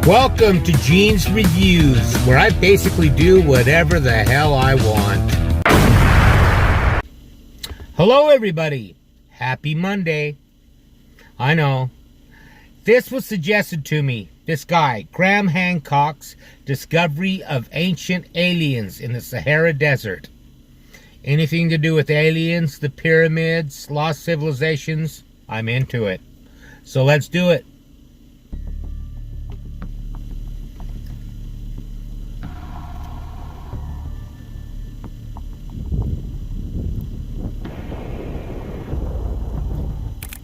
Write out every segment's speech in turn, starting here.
Welcome to Gene's Reviews, where I basically do whatever the hell I want. Hello everybody. Happy Monday. I know. This was suggested to me. This guy, Graham Hancock's discovery of ancient aliens in the Sahara Desert. Anything to do with aliens, the pyramids, lost civilizations, I'm into it. So let's do it.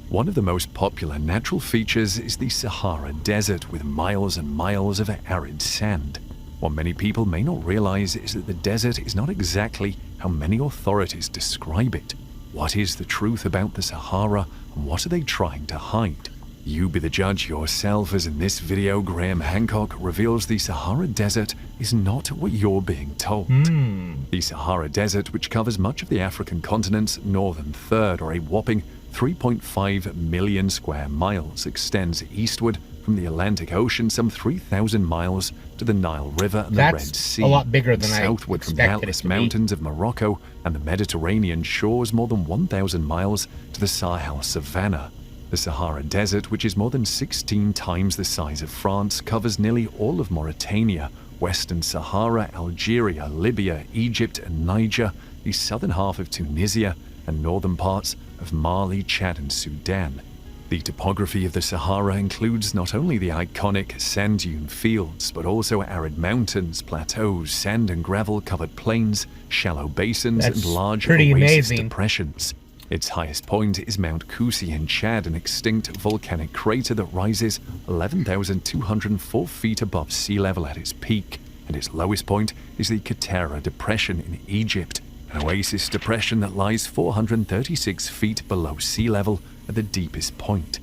One of the most popular natural features is the Sahara Desert, with miles and miles of arid sand. What many people may not realize is that the desert is not exactly how many authorities describe it. What is the truth about the Sahara, and what are they trying to hide? You be the judge yourself, as in this video, Graham Hancock reveals the Sahara Desert is not what you're being told. The Sahara Desert, which covers much of the African continent's northern third, or a whopping 3.5 million square miles, extends eastward from the Atlantic Ocean some 3,000 miles to the Nile River and the Red Sea. A lot bigger than southward from the Atlas Mountains of Morocco and the Mediterranean shores, more than 1,000 miles to the Sahel Savannah. The Sahara Desert, which is more than 16 times the size of France, covers nearly all of Mauritania, Western Sahara, Algeria, Libya, Egypt and Niger, the southern half of Tunisia, and northern parts of Mali, Chad and Sudan. The topography of the Sahara includes not only the iconic sand-dune fields, but also arid mountains, plateaus, sand and gravel-covered plains, shallow basins, and large oasis depressions. Its highest point is Mount Kusi in Chad, an extinct volcanic crater that rises 11,204 feet above sea level at its peak, and its lowest point is the Qattara Depression in Egypt, an oasis depression that lies 436 feet below sea level at the deepest point.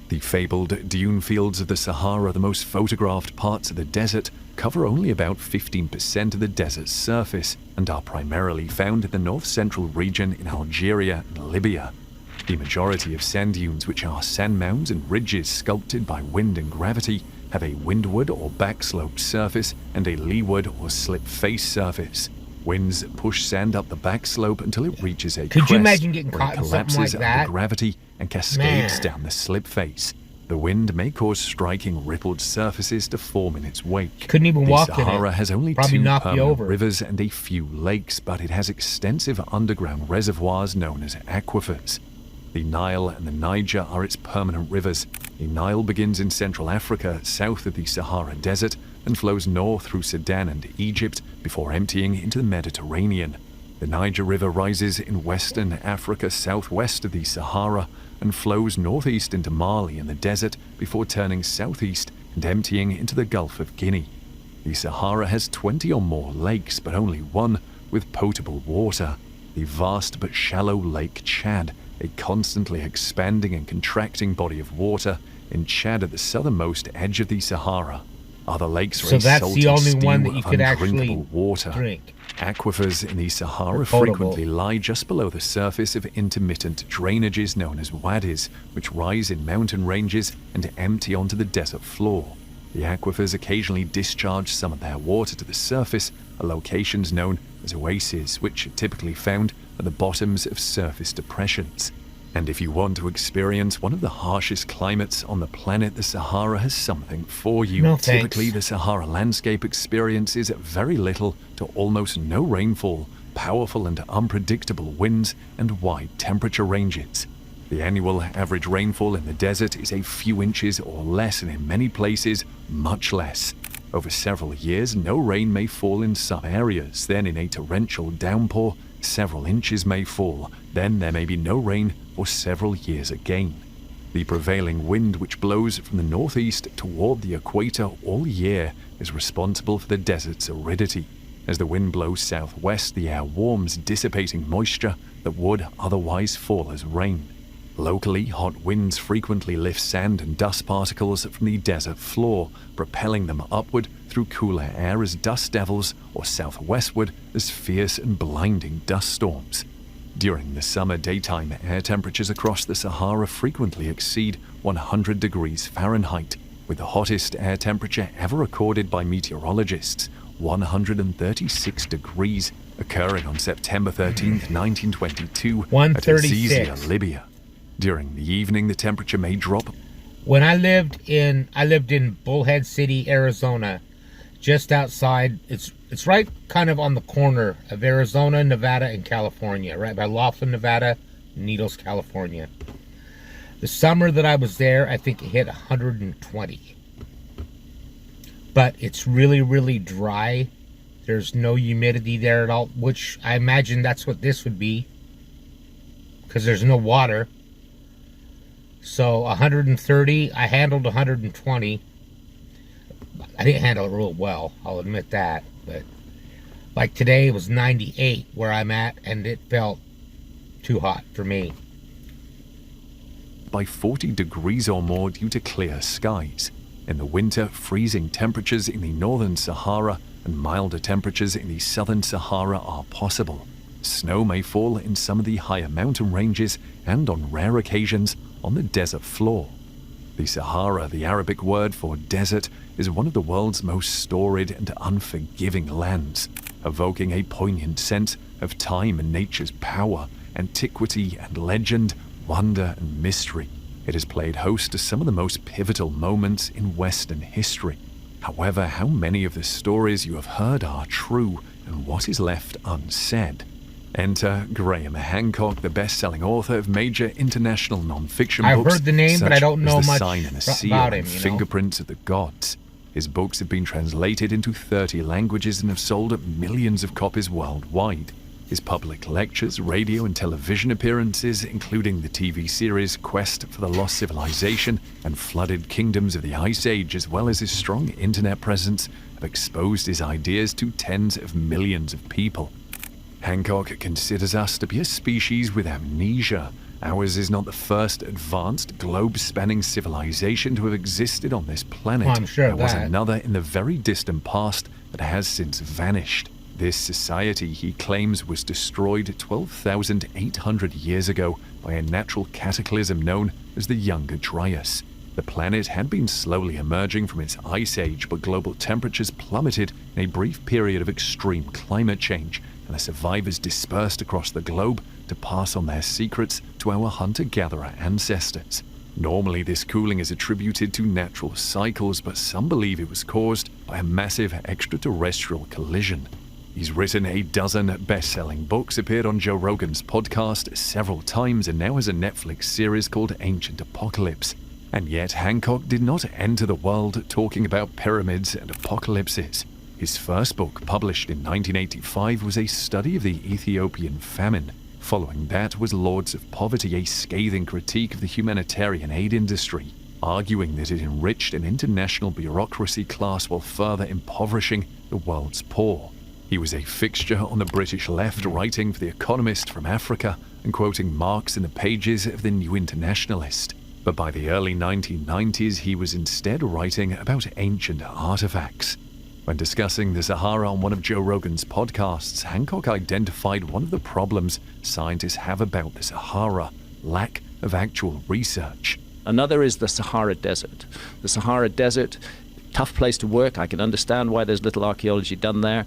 The fabled dune fields of the Sahara, the most photographed parts of the desert, cover only about 15% of the desert's surface and are primarily found in the north-central region in Algeria and Libya. The majority of sand dunes, which are sand mounds and ridges sculpted by wind and gravity, have a windward or backslope surface and a leeward or slip-face surface. Winds push sand up the back slope until it reaches a crest, you imagine getting where it caught in something like collapses that? under gravity and cascades down the slip face. The wind may cause striking rippled surfaces to form in its wake. Couldn't even walk in it. The Sahara has only Probably 2 knock you permanent over. rivers and a few lakes, but it has extensive underground reservoirs known as aquifers. The Nile and the Niger are its permanent rivers. The Nile begins in Central Africa, south of the Sahara Desert, and flows north through Sudan and Egypt before emptying into the Mediterranean. The Niger River rises in Western Africa, southwest of the Sahara, and flows northeast into Mali and the desert before turning southeast and emptying into the Gulf of Guinea. The Sahara has 20 or more lakes, but only one with potable water: the vast but shallow Lake Chad, a constantly expanding and contracting body of water in Chad at the southernmost edge of the Sahara. Other lakes are So a that's salty the only stew one that you of could actually undrinkable water. drink. Aquifers in the Sahara Potable. frequently lie just below the surface of intermittent drainages known as wadis, which rise in mountain ranges and empty onto the desert floor. The aquifers occasionally discharge some of their water to the surface at locations known as oases, which are typically found at the bottoms of surface depressions. And if you want to experience one of the harshest climates on the planet, the Sahara has something for you. No, Typically, thanks. the Sahara landscape experiences very little to almost no rainfall, powerful and unpredictable winds, and wide temperature ranges. The annual average rainfall in the desert is a few inches or less, and in many places, much less. Over several years, no rain may fall in some areas. Then, in a torrential downpour, several inches may fall. Then there may be no rain for several years again. The prevailing wind, which blows from the northeast toward the equator all year, is responsible for the desert's aridity. As the wind blows southwest, the air warms, dissipating moisture that would otherwise fall as rain. Locally, hot winds frequently lift sand and dust particles from the desert floor, propelling them upward through cooler air as dust devils, or southwestward as fierce and blinding dust storms. During the summer, daytime air temperatures across the Sahara frequently exceed 100 degrees Fahrenheit. with the hottest air temperature ever recorded by meteorologists, 136 degrees, occurring on September 13th, 1922 at 136. Azizia, Libya. During the evening, the temperature may drop. When I lived in Bullhead City, Arizona, just outside, it's right kind of on the corner of Arizona, Nevada, and California, right by Laughlin, Nevada, Needles, California. The summer that I was there, I think it hit 120. But it's really, really dry. There's no humidity there at all, which I imagine that's what this would be, because there's no water. So 130, I handled 120. I didn't handle it real well, I'll admit that. But like today, it was 98 where I'm at, and it felt too hot for me. By 40 degrees or more due to clear skies. In the winter, freezing temperatures in the northern Sahara and milder temperatures in the southern Sahara are possible. Snow may fall in some of the higher mountain ranges and, on rare occasions, on the desert floor. The Sahara, the Arabic word for desert, is one of the world's most storied and unforgiving lands, evoking a poignant sense of time and nature's power, antiquity and legend, wonder and mystery. It has played host to some of the most pivotal moments in Western history. However, how many of the stories you have heard are true, and what is left unsaid? Enter Graham Hancock, the best-selling author of major international non-fiction books. I've heard the name, but I don't know The much Sign and a Seal about him, and you know? Fingerprints of the Gods. His books have been translated into 30 languages and have sold millions of copies worldwide. His public lectures, radio and television appearances, including the TV series Quest for the Lost Civilization and Flooded Kingdoms of the Ice Age, as well as his strong internet presence, have exposed his ideas to tens of millions of people. Hancock considers us to be a species with amnesia. Ours is not the first advanced, globe-spanning civilization to have existed on this planet. Well, I'm sure there of was that. another in the very distant past that has since vanished. This society, he claims, was destroyed 12,800 years ago by a natural cataclysm known as the Younger Dryas. The planet had been slowly emerging from its ice age, but global temperatures plummeted in a brief period of extreme climate change, and the survivors dispersed across the globe to pass on their secrets to our hunter-gatherer ancestors. Normally, this cooling is attributed to natural cycles, but some believe it was caused by a massive extraterrestrial collision. He's written a dozen best-selling books, appeared on Joe Rogan's podcast several times, and now has a Netflix series called Ancient Apocalypse. And yet Hancock did not enter the world talking about pyramids and apocalypses. His first book, published in 1985, was a study of the Ethiopian famine. Following that was Lords of Poverty, a scathing critique of the humanitarian aid industry, arguing that it enriched an international bureaucracy class while further impoverishing the world's poor. He was a fixture on the British left, writing for The Economist from Africa and quoting Marx in the pages of The New Internationalist. But by the early 1990s, he was instead writing about ancient artifacts. When discussing the Sahara on one of Joe Rogan's podcasts, Hancock identified one of the problems scientists have about the Sahara: lack of actual research. Another is the Sahara Desert. The Sahara Desert, tough place to work. I can understand why there's little archaeology done there.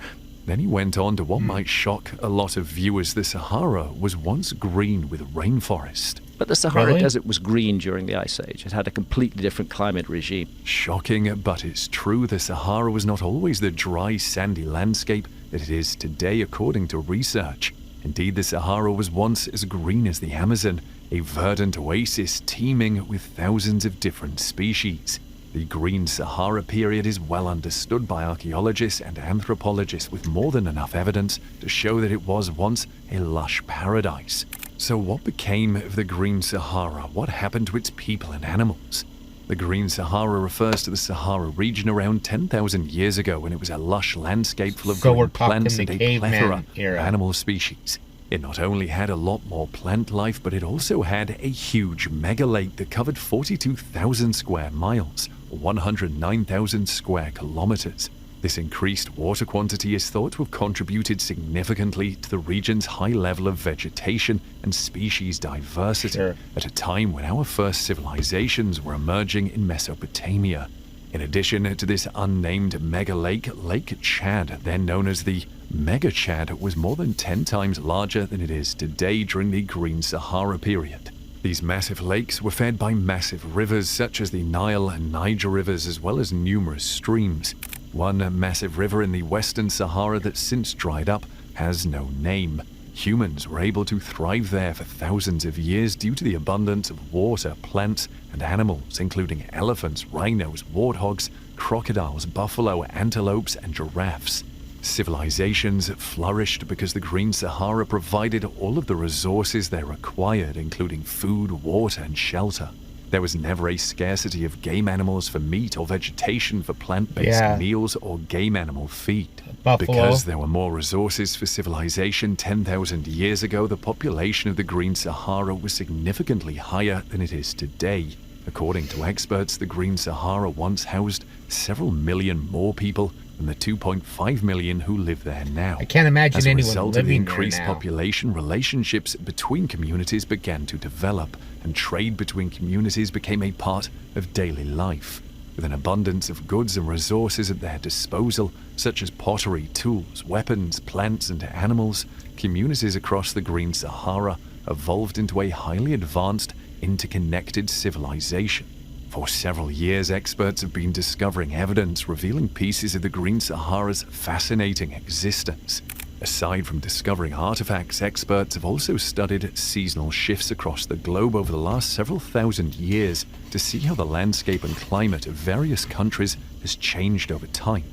Then he went on to what might shock a lot of viewers. The Sahara was once green with rainforest. But the Sahara Really? Desert was green during the Ice Age. It had a completely different climate regime. Shocking, but it's true. The Sahara was not always the dry, sandy landscape that it is today, according to research. Indeed, the Sahara was once as green as the Amazon, a verdant oasis teeming with thousands of different species. The Green Sahara period is well understood by archaeologists and anthropologists, with more than enough evidence to show that it was once a lush paradise. So what became of the Green Sahara? What happened to its people and animals? The Green Sahara refers to the Sahara region around 10,000 years ago, when it was a lush landscape full of So we're green talking plants the and a caveman plethora era. of animal species. It not only had a lot more plant life, but it also had a huge mega lake that covered 42,000 square miles, or 109,000 square kilometers. This increased water quantity is thought to have contributed significantly to the region's high level of vegetation and species diversity, Sure. at a time when our first civilizations were emerging in Mesopotamia. In addition to this unnamed mega lake, Lake Chad, then known as the Mega Chad, was more than 10 times larger than it is today during the Green Sahara period. These massive lakes were fed by massive rivers such as the Nile and Niger rivers, as well as numerous streams. One massive river in the Western Sahara that's since dried up has no name. Humans were able to thrive there for thousands of years due to the abundance of water, plants, and animals, including elephants, rhinos, warthogs, crocodiles, buffalo, antelopes, and giraffes. Civilizations flourished because the Green Sahara provided all of the resources they required, including food, water, and shelter. There was never a scarcity of game animals for meat or vegetation for plant-based meals or game animal feed. Buffalo. Because there were more resources for civilization 10,000 years ago, the population of the Green Sahara was significantly higher than it is today. According to experts, the Green Sahara once housed several million more people than the 2.5 million who live there now. I can't imagine As a anyone result of living the there increased now. population, relationships between communities began to develop, and trade between communities became a part of daily life. With an abundance of goods and resources at their disposal, such as pottery, tools, weapons, plants, and animals, communities across the Green Sahara evolved into a highly advanced, interconnected civilization. For several years, experts have been discovering evidence revealing pieces of the Green Sahara's fascinating existence. Aside from discovering artifacts, experts have also studied seasonal shifts across the globe over the last several thousand years to see how the landscape and climate of various countries has changed over time.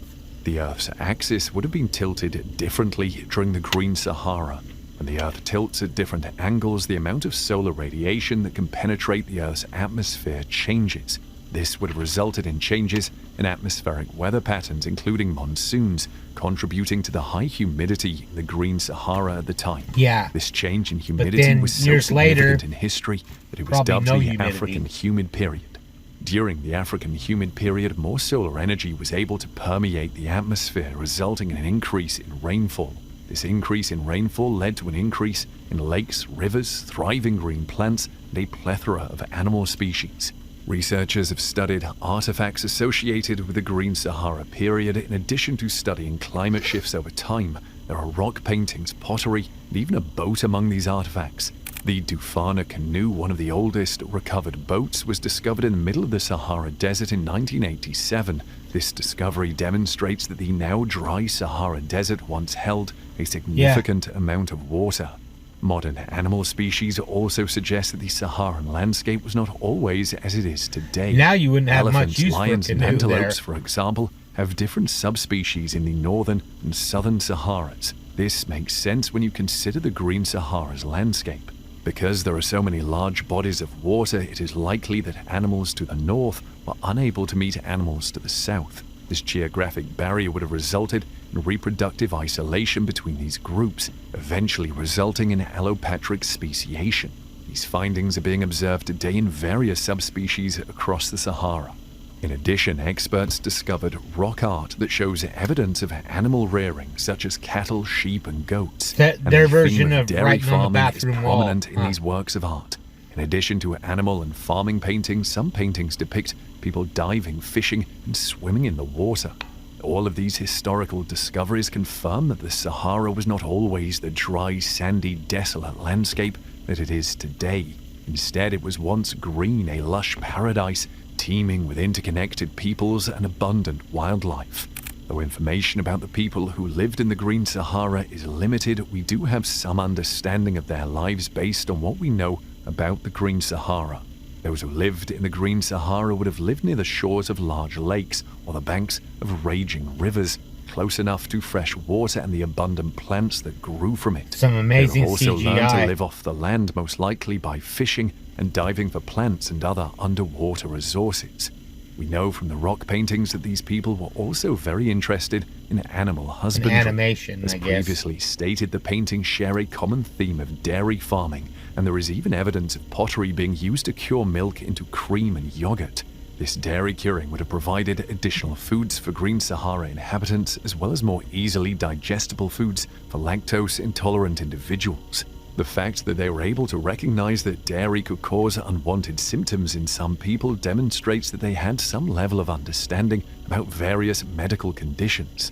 The Earth's axis would have been tilted differently during the Green Sahara. When the Earth tilts at different angles, the amount of solar radiation that can penetrate the Earth's atmosphere changes. This would have resulted in changes in atmospheric weather patterns, including monsoons, contributing to the high humidity in the Green Sahara at the time. Yeah. This change in humidity then was so years significant later, in history that it was probably dubbed no the humidity. African Humid Period. During the African Humid Period, more solar energy was able to permeate the atmosphere, resulting in an increase in rainfall. This increase in rainfall led to an increase in lakes, rivers, thriving green plants, and a plethora of animal species. Researchers have studied artifacts associated with the Green Sahara period. In addition to studying climate shifts over time, there are rock paintings, pottery, and even a boat among these artifacts. The Dufana canoe, one of the oldest recovered boats, was discovered in the middle of the Sahara Desert in 1987. This discovery demonstrates that the now dry Sahara Desert once held a significant amount of water. Modern animal species also suggest that the Saharan landscape was not always as it is today. Now you wouldn't have Elephants, much use for a lions, and canoe antelopes, there. for example, have different subspecies in the northern and southern Saharas. This makes sense when you consider the Green Sahara's landscape. Because there are so many large bodies of water, it is likely that animals to the north were unable to meet animals to the south. This geographic barrier would have resulted in reproductive isolation between these groups, eventually resulting in allopatric speciation. These findings are being observed today in various subspecies across the Sahara. In addition, experts discovered rock art that shows evidence of animal rearing, such as cattle, sheep, and goats. That And their the theme version of dairy writing on the farming bathroom is wall. prominent in these works of art. In addition to animal and farming paintings, some paintings depict people diving, fishing, and swimming in the water. All of these historical discoveries confirm that the Sahara was not always the dry, sandy, desolate landscape that it is today. Instead, it was once green, a lush paradise, teeming with interconnected peoples and abundant wildlife. Though information about the people who lived in the Green Sahara is limited, we do have some understanding of their lives based on what we know about the Green Sahara. Those who lived in the Green Sahara would have lived near the shores of large lakes or the banks of raging rivers, close enough to fresh water and the abundant plants that grew from it. Some amazing They also learned to CGI. live off the land, most likely by fishing and diving for plants and other underwater resources. We know from the rock paintings that these people were also very interested in animal husbandry. animation, As I guess. previously stated, the paintings share a common theme of dairy farming, and there is even evidence of pottery being used to cure milk into cream and yogurt. This dairy curing would have provided additional foods for Green Sahara inhabitants, as well as more easily digestible foods for lactose-intolerant individuals. The fact that they were able to recognize that dairy could cause unwanted symptoms in some people demonstrates that they had some level of understanding about various medical conditions.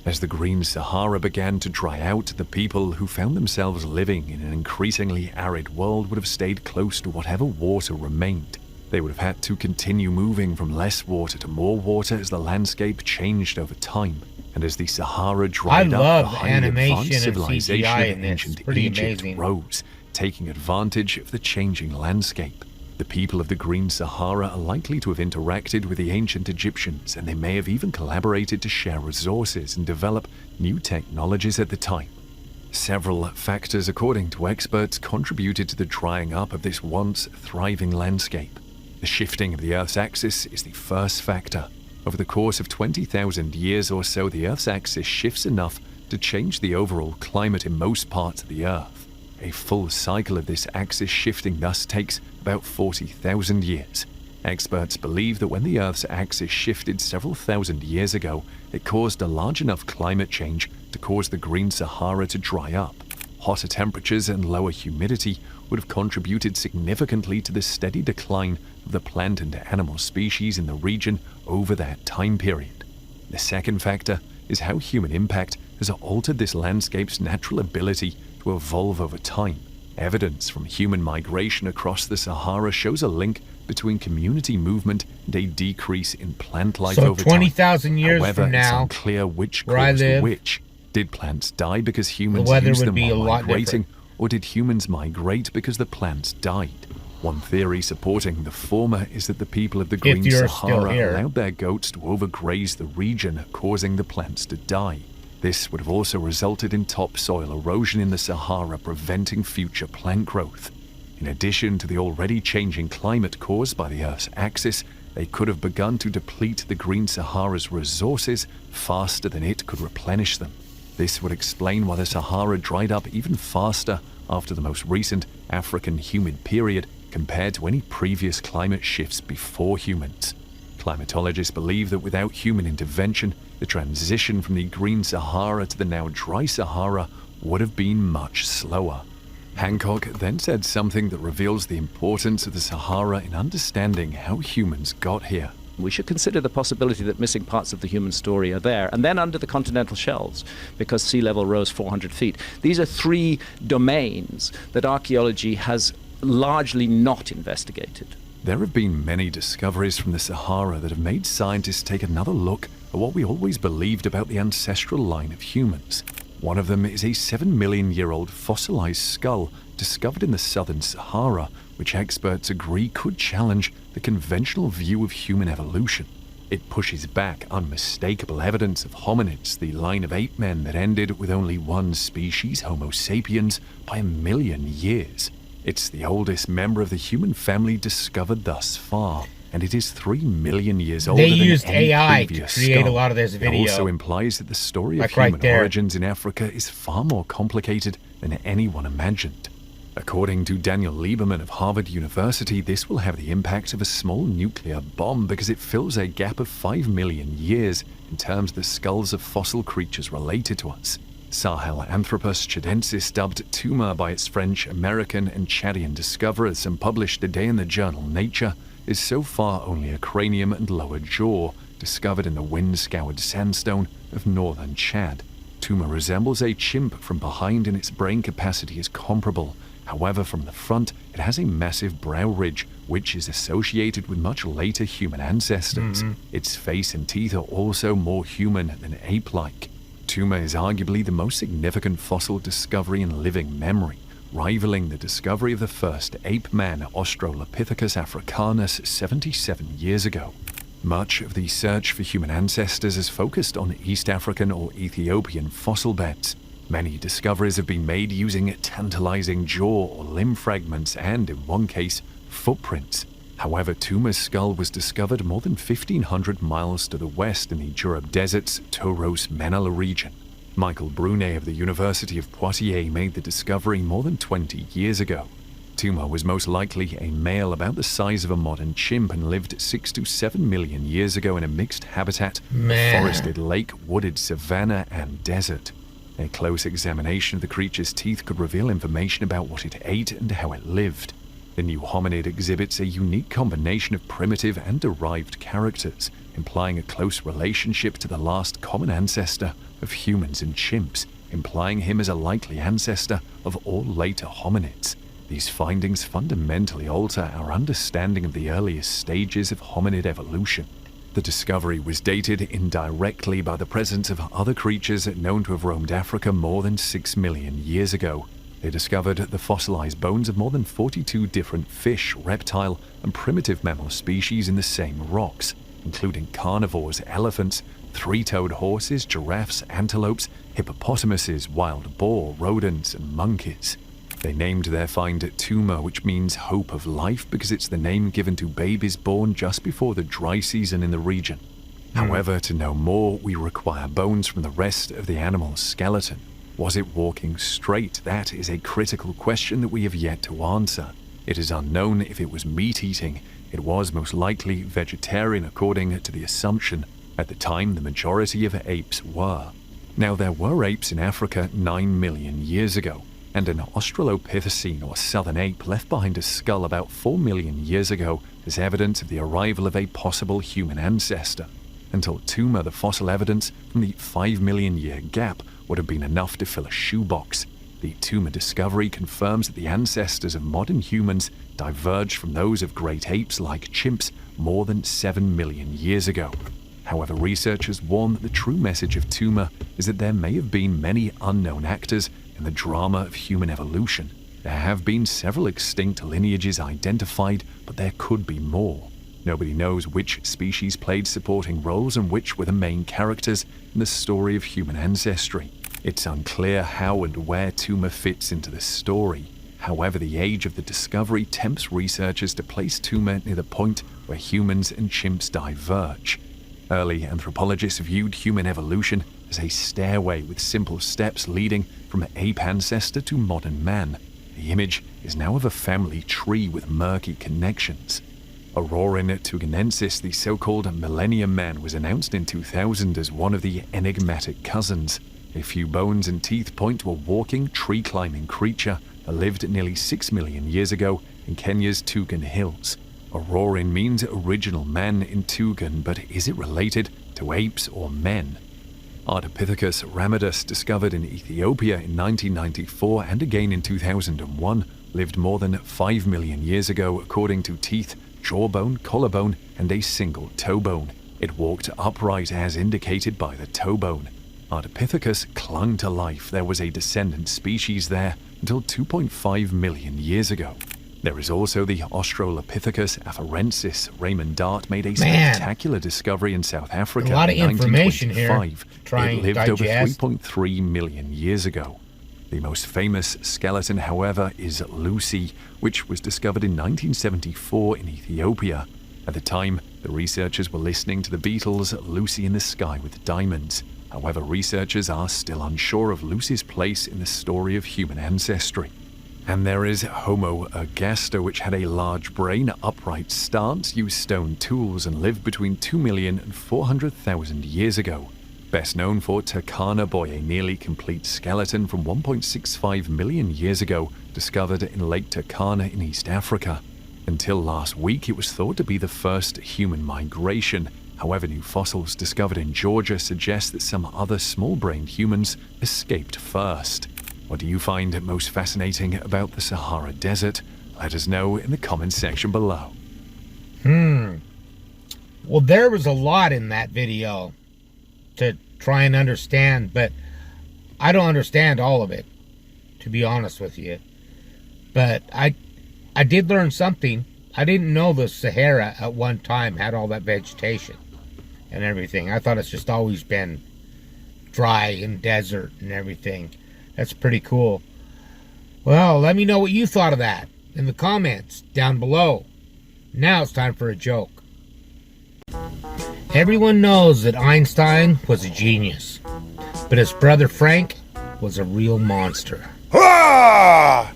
As the Green Sahara began to dry out, the people who found themselves living in an increasingly arid world would have stayed close to whatever water remained. They would have had to continue moving from less water to more water as the landscape changed over time. And as the Sahara dried up, the highly advanced civilization of ancient Egypt rose, taking advantage of the changing landscape. The people of the Green Sahara are likely to have interacted with the ancient Egyptians, and they may have even collaborated to share resources and develop new technologies at the time. Several factors, according to experts, contributed to the drying up of this once thriving landscape. The shifting of the Earth's axis is the first factor. Over the course of 20,000 years or so, the Earth's axis shifts enough to change the overall climate in most parts of the Earth. A full cycle of this axis shifting thus takes about 40,000 years. Experts believe that when the Earth's axis shifted several thousand years ago, it caused a large enough climate change to cause the Green Sahara to dry up. Hotter temperatures and lower humidity would have contributed significantly to the steady decline of the plant and animal species in the region over that time period. The second factor is how human impact has altered this landscape's natural ability to evolve over time. Evidence from human migration across the Sahara shows a link between community movement and a decrease in plant life over time. So 20,000 years However, from now, it's unclear which where I caused live, which. Did plants die because humans weather used would them be a while lot migrating, different. or did humans migrate because the plants died? One theory supporting the former is that the people of the Green you're still Sahara here. allowed their goats to overgraze the region, causing the plants to die. This would have also resulted in topsoil erosion in the Sahara, preventing future plant growth. In addition to the already changing climate caused by the Earth's axis, they could have begun to deplete the Green Sahara's resources faster than it could replenish them. This would explain why the Sahara dried up even faster after the most recent African humid period compared to any previous climate shifts before humans. Climatologists believe that without human intervention, the transition from the Green Sahara to the now dry Sahara would have been much slower. Hancock then said something that reveals the importance of the Sahara in understanding how humans got here. We should consider the possibility that missing parts of the human story are there, and then under the continental shelves, because sea level rose 400 feet. These are three domains that archaeology has largely not investigated. There have been many discoveries from the Sahara that have made scientists take another look at what we always believed about the ancestral line of humans. One of them is a 7-million-year-old fossilized skull discovered in the southern Sahara, which experts agree could challenge the conventional view of human evolution. It pushes back unmistakable evidence of hominids, the line of ape men that ended with only one species, Homo sapiens, by 1 million years. It's the oldest member of the human family discovered thus far, and it is 3 million years older They than used any AI to previous create skull. a lot of this It video. also implies that the story of Like right human there. origins in Africa is far more complicated than anyone imagined. According to Daniel Lieberman of Harvard University, this will have the impact of a small nuclear bomb because it fills a gap of 5 million years in terms of the skulls of fossil creatures related to us. Sahelanthropus chadensis, dubbed Tuma by its French, American, and Chadian discoverers and published today in the journal Nature, is so far only a cranium and lower jaw discovered in the wind-scoured sandstone of northern Chad. Tuma resembles a chimp from behind, and its brain capacity is comparable. However, from the front, it has a massive brow ridge, which is associated with much later human ancestors. Its face and teeth are also more human than ape-like. Tuma is arguably the most significant fossil discovery in living memory, rivaling the discovery of the first ape man, Australopithecus africanus, 77 years ago. Much of the search for human ancestors is focused on East African or Ethiopian fossil beds. Many discoveries have been made using tantalizing jaw or limb fragments and, in one case, footprints. However, Tuma's skull was discovered more than 1,500 miles to the west in the Jurab Desert's Tauros-Menala region. Michael Brunet of the University of Poitiers made the discovery more than 20 years ago. Tuma was most likely a male about the size of a modern chimp and lived 6 to 7 million years ago in a mixed habitat of forested lake, wooded savanna, and desert. A close examination of the creature's teeth could reveal information about what it ate and how it lived. The new hominid exhibits a unique combination of primitive and derived characters, implying a close relationship to the last common ancestor of humans and chimps, implying him as a likely ancestor of all later hominids. These findings fundamentally alter our understanding of the earliest stages of hominid evolution. The discovery was dated indirectly by the presence of other creatures known to have roamed Africa more than 6 million years ago. They discovered the fossilized bones of more than 42 different fish, reptile, and primitive mammal species in the same rocks, including carnivores, elephants, three-toed horses, giraffes, antelopes, hippopotamuses, wild boar, rodents, and monkeys. They named their find Tuma, which means hope of life, because it's the name given to babies born just before the dry season in the region. However, to know more, we require bones from the rest of the animal's skeleton. Was it walking straight? That is a critical question that we have yet to answer. It is unknown if it was meat-eating. It was most likely vegetarian, according to the assumption. At the time, the majority of apes were. Now, there were apes in Africa 9 million years ago, and an Australopithecine or southern ape left behind a skull about 4 million years ago as evidence of the arrival of a possible human ancestor. Until Tuma, the fossil evidence from the 5 million year gap would have been enough to fill a shoebox. The Tuma discovery confirms that the ancestors of modern humans diverged from those of great apes like chimps more than 7 million years ago. However, researchers warn that the true message of Tuma is that there may have been many unknown actors in the drama of human evolution. There have been several extinct lineages identified, but there could be more. Nobody knows which species played supporting roles and which were the main characters in the story of human ancestry. It's unclear how and where Tuma fits into the story. However, the age of the discovery tempts researchers to place Tuma near the point where humans and chimps diverge. Early anthropologists viewed human evolution as a stairway with simple steps leading from ape ancestor to modern man. The image is now of a family tree with murky connections. Aurorin tuganensis, the so-called Millennium Man, was announced in 2000 as one of the enigmatic cousins. A few bones and teeth point to a walking, tree-climbing creature that lived nearly 6 million years ago in Kenya's Tugan Hills. Aurorin means original man in Tugan, but is it related to apes or men? Ardipithecus ramidus, discovered in Ethiopia in 1994 and again in 2001, lived more than 5 million years ago according to teeth, jawbone, collarbone, and a single toe bone. It walked upright as indicated by the toe bone. Ardipithecus clung to life. There was a descendant species there until 2.5 million years ago. There is also the Australopithecus afarensis. Raymond Dart made a spectacular discovery in South Africa a lot of in information 1925. Here. It lived over 3.3 million years ago. The most famous skeleton, however, is Lucy, which was discovered in 1974 in Ethiopia. At the time, the researchers were listening to the Beatles' Lucy in the Sky with Diamonds. However, researchers are still unsure of Lucy's place in the story of human ancestry. And there is Homo ergaster, which had a large brain, upright stance, used stone tools, and lived between 2 million and 400,000 years ago. Best known for Turkana Boy, a nearly complete skeleton from 1.65 million years ago, discovered in Lake Turkana in East Africa. Until last week, it was thought to be the first human migration. However, new fossils discovered in Georgia suggest that some other small-brained humans escaped first. What do you find most fascinating about the Sahara Desert? Let us know in the comments section below. Well, there was a lot in that video to try and understand, but I don't understand all of it, to be honest with you. But I did learn something. I didn't know the Sahara at one time had all that vegetation and everything. I thought it's just always been dry and desert and everything. That's pretty cool. Well, let me know what you thought of that in the comments down below. Now it's time for a joke. Everyone knows that Einstein was a genius, but his brother Frank was a real monster. Hurrah!